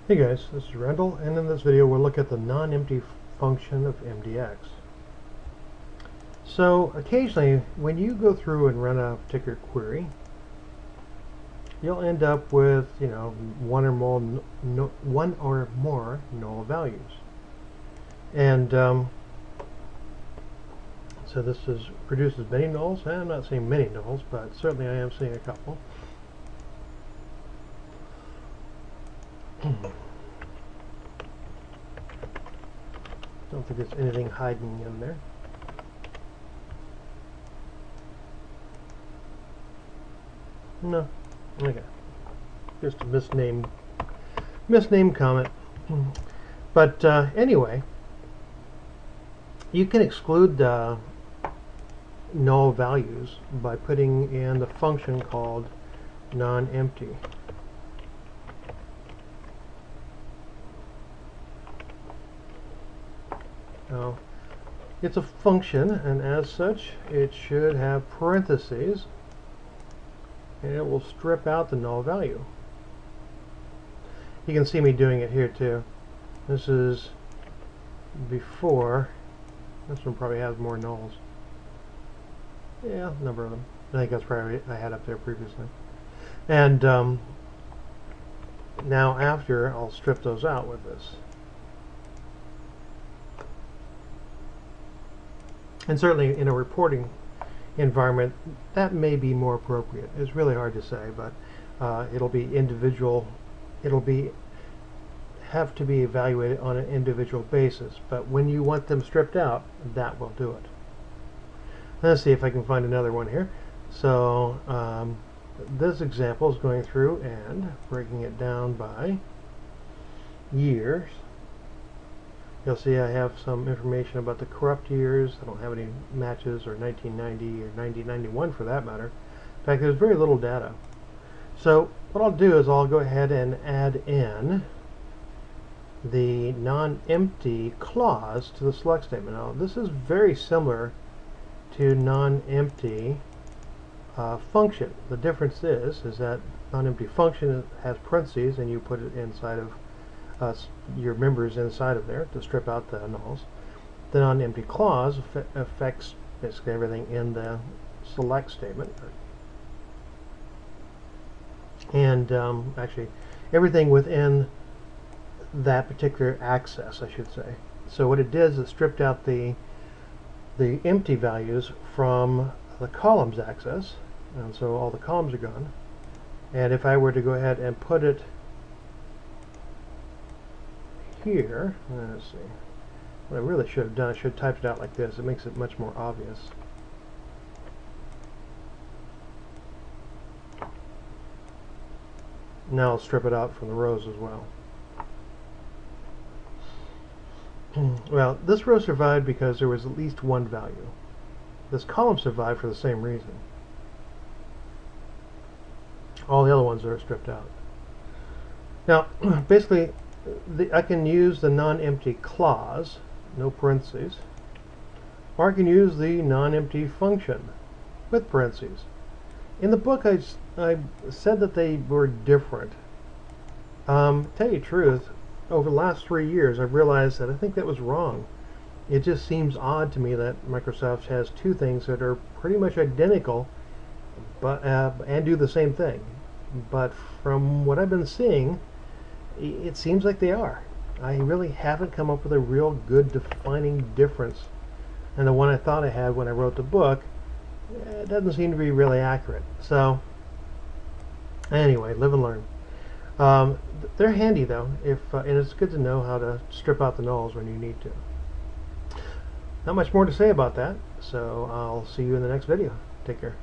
Hey guys, this is Randall, and in this video we'll look at the non-empty function of MDX. So occasionally when you go through and run a particular query, you'll end up with, one or more null values. And so this produces many nulls. I'm not saying many nulls, but certainly I am seeing a couple. Don't think there's anything hiding in there. No. Okay. Just a misnamed comment. But anyway, you can exclude the null values by putting in the function called non-empty. Now, it's a function, and as such, it should have parentheses, and it will strip out the null value. You can see me doing it here too. This is before. This one probably has more nulls. Yeah, a number of them. I think that's probably I had up there previously. And now after, I'll strip those out with this. And certainly in a reporting environment, that may be more appropriate. It's really hard to say, but it'll be individual. It'll have to be evaluated on an individual basis. But when you want them stripped out, that will do it. Let's see if I can find another one here. So this example is going through and breaking it down by years. You'll see I have some information about the corrupt years. I don't have any matches, or 1990 or 1991 for that matter. In fact, there's very little data. So what I'll do is I'll go ahead and add in the non-empty clause to the select statement. Now this is very similar to non-empty function. The difference is that non-empty function has parentheses, and you put it inside of your members inside of there to strip out the nulls. The non-empty clause affects basically everything in the select statement, and actually everything within that particular access, I should say. So what it did is it stripped out the empty values from the columns access, and so all the columns are gone. And if I were to go ahead and put it here, let's see, what I really should have done, I should have typed it out like this. It makes it much more obvious. Now I'll strip it out from the rows as well. Well, this row survived because there was at least one value. This column survived for the same reason. All the other ones are stripped out. Now, basically, I can use the non-empty clause, no parentheses, or I can use the non-empty function with parentheses. In the book, I said that they were different. Tell you the truth, over the last 3 years, I've realized that I think that was wrong. It just seems odd to me that Microsoft has two things that are pretty much identical, but and do the same thing. But from what I've been seeing, it seems like they are. I really haven't come up with a real good defining difference. And the one I thought I had when I wrote the book, it doesn't seem to be really accurate. So anyway, live and learn. They're handy though, and it's good to know how to strip out the nulls when you need to. Not much more to say about that, so I'll see you in the next video. Take care.